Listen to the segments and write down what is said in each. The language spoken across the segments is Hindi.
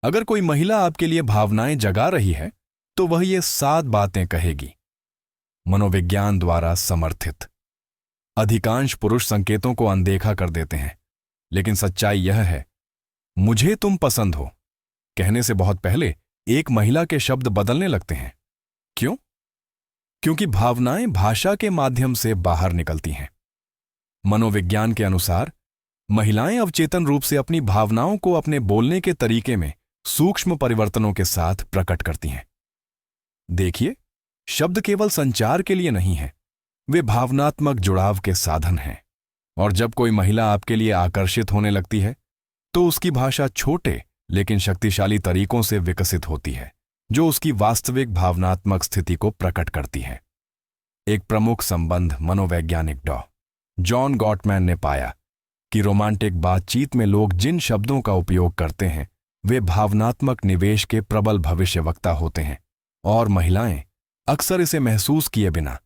अगर कोई महिला आपके लिए भावनाएं जगा रही है तो वह ये 7 बातें कहेगी। मनोविज्ञान द्वारा समर्थित। अधिकांश पुरुष संकेतों को अनदेखा कर देते हैं, लेकिन सच्चाई यह है, मुझे तुम पसंद हो कहने से बहुत पहले एक महिला के शब्द बदलने लगते हैं। क्यों? क्योंकि भावनाएं भाषा के माध्यम से बाहर निकलती हैं। मनोविज्ञान के अनुसार महिलाएं अवचेतन रूप से अपनी भावनाओं को अपने बोलने के तरीके में सूक्ष्म परिवर्तनों के साथ प्रकट करती हैं। देखिए, शब्द केवल संचार के लिए नहीं है, वे भावनात्मक जुड़ाव के साधन हैं। और जब कोई महिला आपके लिए आकर्षित होने लगती है तो उसकी भाषा छोटे लेकिन शक्तिशाली तरीकों से विकसित होती है, जो उसकी वास्तविक भावनात्मक स्थिति को प्रकट करती है। एक प्रमुख संबंध मनोवैज्ञानिक जॉन गॉटमैन ने पाया कि रोमांटिक बातचीत में लोग जिन शब्दों का उपयोग करते हैं वे भावनात्मक निवेश के प्रबल भविष्यवक्ता होते हैं, और महिलाएं अक्सर इसे महसूस किए बिना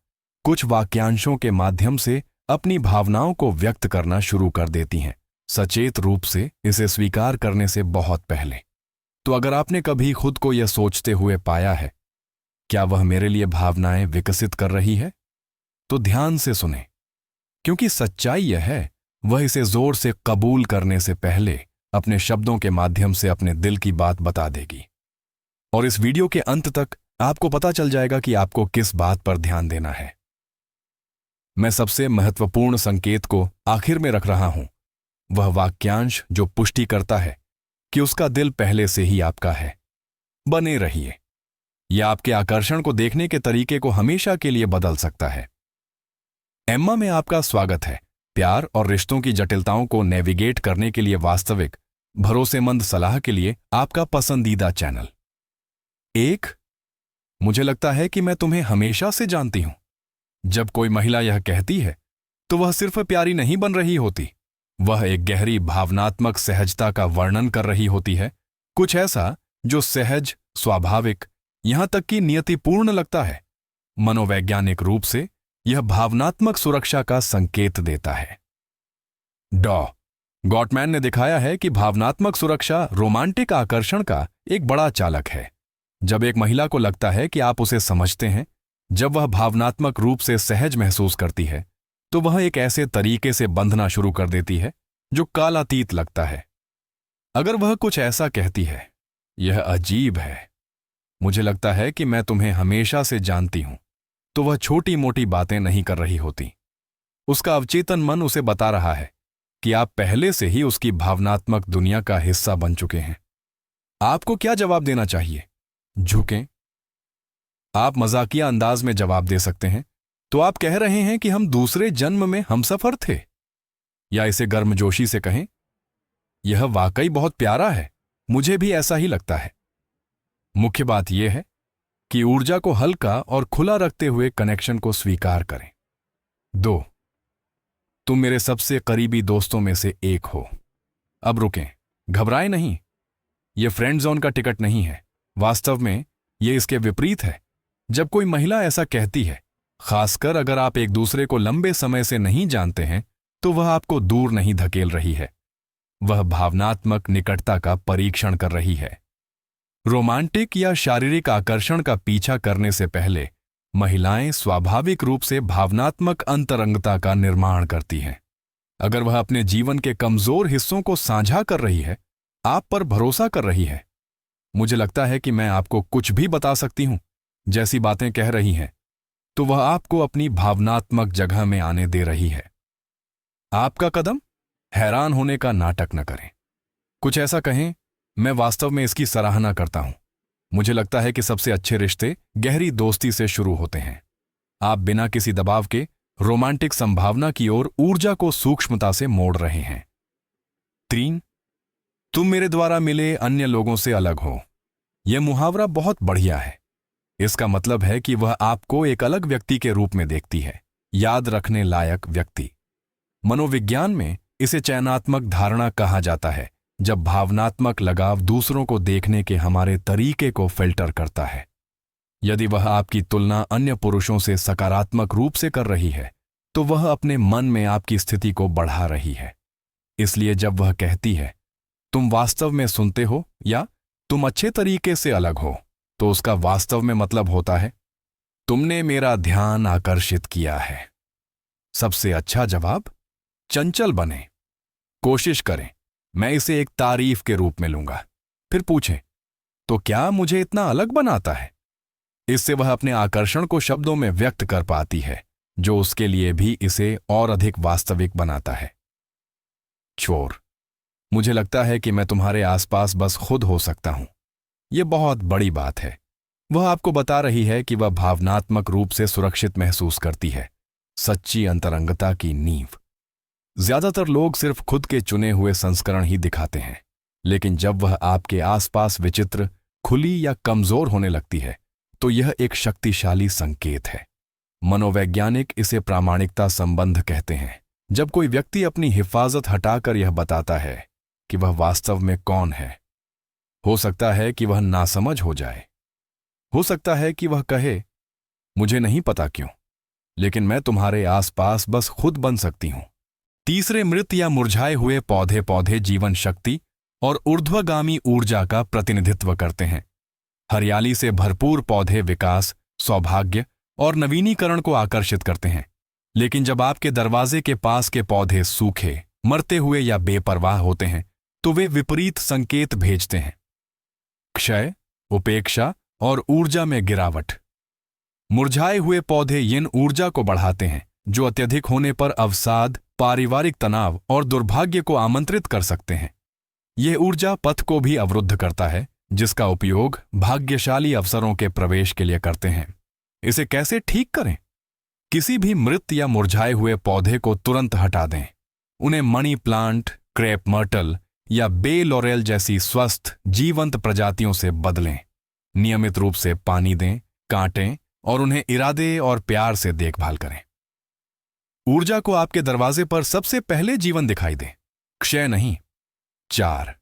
कुछ वाक्यांशों के माध्यम से अपनी भावनाओं को व्यक्त करना शुरू कर देती हैं, सचेत रूप से इसे स्वीकार करने से बहुत पहले। तो अगर आपने कभी खुद को यह सोचते हुए पाया है, क्या वह मेरे लिए भावनाएं विकसित कर रही है, तो ध्यान से सुने, क्योंकि सच्चाई यह है, वह इसे जोर से कबूल करने से पहले अपने शब्दों के माध्यम से अपने दिल की बात बता देगी। और इस वीडियो के अंत तक आपको पता चल जाएगा कि आपको किस बात पर ध्यान देना है। मैं सबसे महत्वपूर्ण संकेत को आखिर में रख रहा हूं, वह वाक्यांश जो पुष्टि करता है कि उसका दिल पहले से ही आपका है। बने रहिए, यह आपके आकर्षण को देखने के तरीके को हमेशा के लिए बदल सकता है। एम्मा में आपका स्वागत है, प्यार और रिश्तों की जटिलताओं को नेविगेट करने के लिए वास्तविक, भरोसेमंद सलाह के लिए आपका पसंदीदा चैनल। 1, मुझे लगता है कि मैं तुम्हें हमेशा से जानती हूं। जब कोई महिला यह कहती है तो वह सिर्फ प्यारी नहीं बन रही होती, वह एक गहरी भावनात्मक सहजता का वर्णन कर रही होती है, कुछ ऐसा जो सहज, स्वाभाविक, यहां तक कि नियतिपूर्ण लगता है। मनोवैज्ञानिक रूप से यह भावनात्मक सुरक्षा का संकेत देता है। गॉटमैन ने दिखाया है कि भावनात्मक सुरक्षा रोमांटिक आकर्षण का एक बड़ा चालक है। जब एक महिला को लगता है कि आप उसे समझते हैं, जब वह भावनात्मक रूप से सहज महसूस करती है, तो वह एक ऐसे तरीके से बंधना शुरू कर देती है जो कालातीत लगता है। अगर वह कुछ ऐसा कहती है, यह अजीब है, मुझे लगता है कि मैं तुम्हें हमेशा से जानती हूं, तो वह छोटी मोटी बातें नहीं कर रही होती। उसका अवचेतन मन उसे बता रहा है कि आप पहले से ही उसकी भावनात्मक दुनिया का हिस्सा बन चुके हैं। आपको क्या जवाब देना चाहिए? झुकें। आप मजाकिया अंदाज में जवाब दे सकते हैं, तो आप कह रहे हैं कि हम दूसरे जन्म में हमसफर थे। या इसे गर्मजोशी से कहें, यह वाकई बहुत प्यारा है, मुझे भी ऐसा ही लगता है। मुख्य बात यह है कि ऊर्जा को हल्का और खुला रखते हुए कनेक्शन को स्वीकार करें। 2, तुम मेरे सबसे करीबी दोस्तों में से एक हो। अब रुकें, घबराएं नहीं, यह फ्रेंड जोन का टिकट नहीं है। वास्तव में यह इसके विपरीत है। जब कोई महिला ऐसा कहती है, खासकर अगर आप एक दूसरे को लंबे समय से नहीं जानते हैं, तो वह आपको दूर नहीं धकेल रही है, वह भावनात्मक निकटता का परीक्षण कर रही है। रोमांटिक या शारीरिक आकर्षण का पीछा करने से पहले महिलाएं स्वाभाविक रूप से भावनात्मक अंतरंगता का निर्माण करती हैं। अगर वह अपने जीवन के कमजोर हिस्सों को साझा कर रही है, आप पर भरोसा कर रही है, मुझे लगता है कि मैं आपको कुछ भी बता सकती हूं जैसी बातें कह रही हैं, तो वह आपको अपनी भावनात्मक जगह में आने दे रही है। आपका कदम, हैरान होने का नाटक न करें। कुछ ऐसा कहें, मैं वास्तव में इसकी सराहना करता हूं। मुझे लगता है कि सबसे अच्छे रिश्ते गहरी दोस्ती से शुरू होते हैं। आप बिना किसी दबाव के रोमांटिक संभावना की ओर ऊर्जा को सूक्ष्मता से मोड़ रहे हैं। 3, तुम मेरे द्वारा मिले अन्य लोगों से अलग हो। यह मुहावरा बहुत बढ़िया है। इसका मतलब है कि वह आपको एक अलग व्यक्ति के रूप में देखती है, याद रखने लायक व्यक्ति। मनोविज्ञान में इसे चयनात्मक धारणा कहा जाता है, जब भावनात्मक लगाव दूसरों को देखने के हमारे तरीके को फिल्टर करता है। यदि वह आपकी तुलना अन्य पुरुषों से सकारात्मक रूप से कर रही है, तो वह अपने मन में आपकी स्थिति को बढ़ा रही है। इसलिए जब वह कहती है, तुम वास्तव में सुनते हो या तुम अच्छे तरीके से अलग हो, तो उसका वास्तव में मतलब होता है तुमने मेरा ध्यान आकर्षित किया है। सबसे अच्छा जवाब, चंचल बने, कोशिश करें। मैं इसे एक तारीफ के रूप में लूंगा। फिर पूछें, तो क्या मुझे इतना अलग बनाता है? इससे वह अपने आकर्षण को शब्दों में व्यक्त कर पाती है, जो उसके लिए भी इसे और अधिक वास्तविक बनाता है। चोर, मुझे लगता है कि मैं तुम्हारे आसपास बस खुद हो सकता हूं। यह बहुत बड़ी बात है। वह आपको बता रही है कि वह भावनात्मक रूप से सुरक्षित महसूस करती है, सच्ची अंतरंगता की नींव। ज्यादातर लोग सिर्फ खुद के चुने हुए संस्करण ही दिखाते हैं, लेकिन जब वह आपके आसपास विचित्र, खुली या कमजोर होने लगती है, तो यह एक शक्तिशाली संकेत है। मनोवैज्ञानिक इसे प्रामाणिकता संबंध कहते हैं। जब कोई व्यक्ति अपनी हिफाजत हटाकर यह बताता है कि वह वास्तव में कौन है, हो सकता है कि वह नासमझ हो जाए। हो सकता है कि वह कहे, मुझे नहीं पता क्यों, लेकिन मैं तुम्हारे आसपास बस खुद बन सकती हूं। तीसरे, मृत या मुरझाए हुए पौधे जीवन शक्ति और ऊर्ध्वगामी ऊर्जा का प्रतिनिधित्व करते हैं। हरियाली से भरपूर पौधे विकास, सौभाग्य और नवीनीकरण को आकर्षित करते हैं। लेकिन जब आपके दरवाजे के पास के पौधे सूखे, मरते हुए या बेपरवाह होते हैं, तो वे विपरीत संकेत भेजते हैं। क्षय, उपेक्षा और ऊर्जा में गिरावट। मुरझाए हुए पौधे यिन ऊर्जा को बढ़ाते हैं, जो अत्यधिक होने पर अवसाद, पारिवारिक तनाव और दुर्भाग्य को आमंत्रित कर सकते हैं। यह ऊर्जा पथ को भी अवरुद्ध करता है, जिसका उपयोग भाग्यशाली अवसरों के प्रवेश के लिए करते हैं। इसे कैसे ठीक करें? किसी भी मृत या मुरझाए हुए पौधे को तुरंत हटा दें। उन्हें मनी प्लांट, क्रेप मर्टल या बे लॉरेल जैसी स्वस्थ, जीवंत प्रजातियों से बदलें। नियमित रूप से पानी दें, काटें और उन्हें इरादे और प्यार से देखभाल करें। ऊर्जा को आपके दरवाजे पर सबसे पहले जीवन दिखाई दे, क्षय नहीं। 4,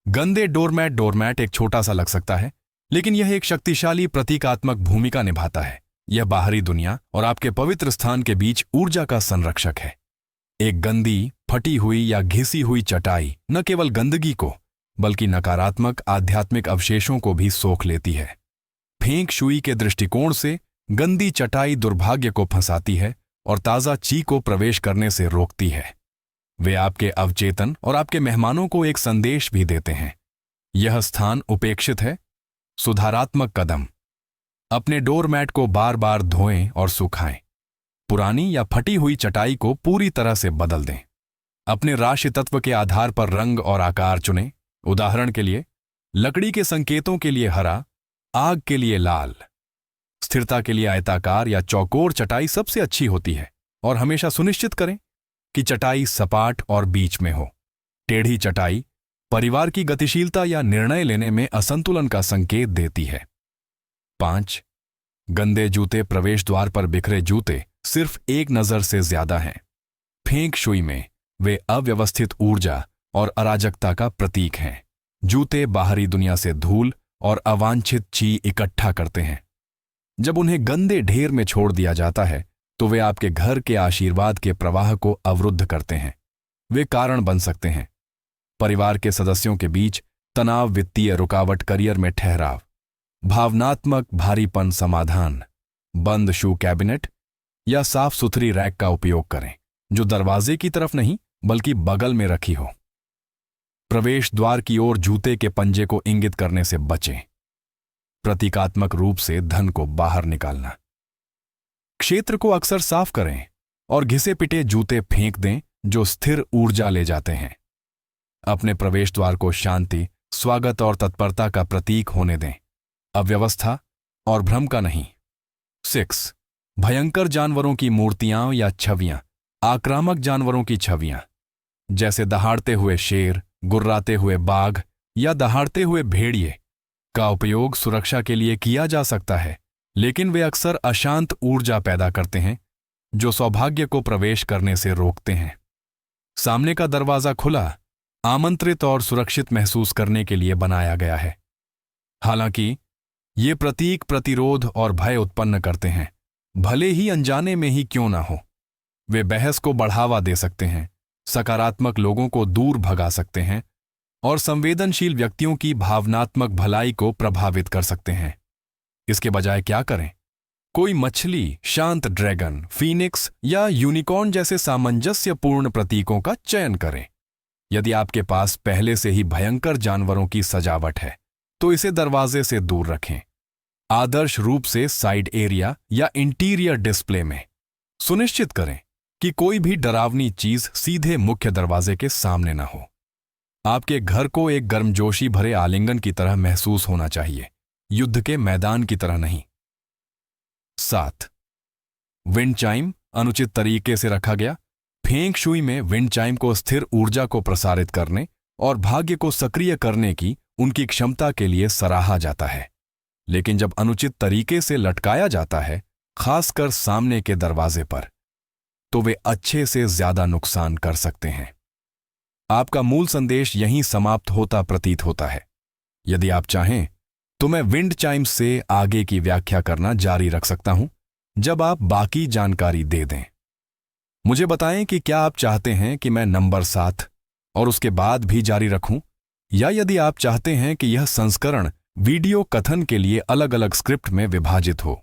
गंदे डोरमैट एक छोटा सा लग सकता है, लेकिन यह एक शक्तिशाली प्रतीकात्मक भूमिका निभाता है। यह बाहरी दुनिया और आपके पवित्र स्थान के बीच ऊर्जा का संरक्षक है। एक गंदी, फटी हुई या घिसी हुई चटाई न केवल गंदगी को, बल्कि नकारात्मक आध्यात्मिक अवशेषों को भी सोख लेती है। फेंग शुई के दृष्टिकोण से गंदी चटाई दुर्भाग्य को फंसाती है और ताजा ची को प्रवेश करने से रोकती है। वे आपके अवचेतन और आपके मेहमानों को एक संदेश भी देते हैं, यह स्थान उपेक्षित है। सुधारात्मक कदम, अपने डोरमैट को बार बार धोएं और सुखाएं। पुरानी या फटी हुई चटाई को पूरी तरह से बदल दें। अपने राशि तत्व के आधार पर रंग और आकार चुनें। उदाहरण के लिए, लकड़ी के संकेतों के लिए हरा, आग के लिए लाल। स्थिरता के लिए आयताकार या चौकोर चटाई सबसे अच्छी होती है, और हमेशा सुनिश्चित करें कि चटाई सपाट और बीच में हो। टेढ़ी चटाई परिवार की गतिशीलता या निर्णय लेने में असंतुलन का संकेत देती है। 5, गंदे जूते, प्रवेश द्वार पर बिखरे जूते सिर्फ एक नजर से ज्यादा हैं। फेंग शुई में वे अव्यवस्थित ऊर्जा और अराजकता का प्रतीक हैं। जूते बाहरी दुनिया से धूल और अवांछित ची इकट्ठा करते हैं। जब उन्हें गंदे ढेर में छोड़ दिया जाता है, तो वे आपके घर के आशीर्वाद के प्रवाह को अवरुद्ध करते हैं। वे कारण बन सकते हैं परिवार के सदस्यों के बीच तनाव, वित्तीय रुकावट, करियर में ठहराव, भावनात्मक भारीपन। समाधान, बंद शू कैबिनेट या साफ सुथरी रैक का उपयोग करें, जो दरवाजे की तरफ नहीं बल्कि बगल में रखी हो। प्रवेश द्वार की ओर जूते के पंजे को इंगित करने से बचें। प्रतीकात्मक रूप से धन को बाहर निकालना। क्षेत्र को अक्सर साफ करें और घिसे पिटे जूते फेंक दें जो स्थिर ऊर्जा ले जाते हैं। अपने प्रवेश द्वार को शांति, स्वागत और तत्परता का प्रतीक होने दें, अव्यवस्था और भ्रम का नहीं। 6, भयंकर जानवरों की मूर्तियां या छवियां, आक्रामक जानवरों की छवियां, जैसे दहाड़ते हुए शेर, गुर्राते हुए बाघ या दहाड़ते हुए भेड़िए का उपयोग सुरक्षा के लिए किया जा सकता है, लेकिन वे अक्सर अशांत ऊर्जा पैदा करते हैं जो सौभाग्य को प्रवेश करने से रोकते हैं। सामने का दरवाजा खुला, आमंत्रित और सुरक्षित महसूस करने के लिए बनाया गया है। हालांकि ये प्रतीक प्रतिरोध और भय उत्पन्न करते हैं, भले ही अनजाने में ही क्यों ना हो। वे बहस को बढ़ावा दे सकते हैं, सकारात्मक लोगों को दूर भगा सकते हैं और संवेदनशील व्यक्तियों की भावनात्मक भलाई को प्रभावित कर सकते हैं। इसके बजाय क्या करें? कोई मछली, शांत ड्रैगन, फीनिक्स या यूनिकॉर्न जैसे सामंजस्यपूर्ण प्रतीकों का चयन करें। यदि आपके पास पहले से ही भयंकर जानवरों की सजावट है तो इसे दरवाजे से दूर रखें। आदर्श रूप से साइड एरिया या इंटीरियर डिस्प्ले में सुनिश्चित करें कि कोई भी डरावनी चीज सीधे मुख्य दरवाजे के सामने न हो। आपके घर को एक गर्मजोशी भरे आलिंगन की तरह महसूस होना चाहिए, युद्ध के मैदान की तरह नहीं। 7. विंड चाइम अनुचित तरीके से रखा गया। फेंग शुई में विंड चाइम को स्थिर ऊर्जा को प्रसारित करने और भाग्य को सक्रिय करने की उनकी क्षमता के लिए सराहा जाता है, लेकिन जब अनुचित तरीके से लटकाया जाता है, खासकर सामने के दरवाजे पर, तो वे अच्छे से ज्यादा नुकसान कर सकते हैं। आपका मूल संदेश यहीं समाप्त होता प्रतीत होता है। यदि आप चाहें तो मैं विंड चाइम्स से आगे की व्याख्या करना जारी रख सकता हूं जब आप बाकी जानकारी दे दें। मुझे बताएं कि क्या आप चाहते हैं कि मैं नंबर 7 और उसके बाद भी जारी रखूं, या यदि आप चाहते हैं कि यह संस्करण वीडियो कथन के लिए अलग अलग स्क्रिप्ट में विभाजित हो।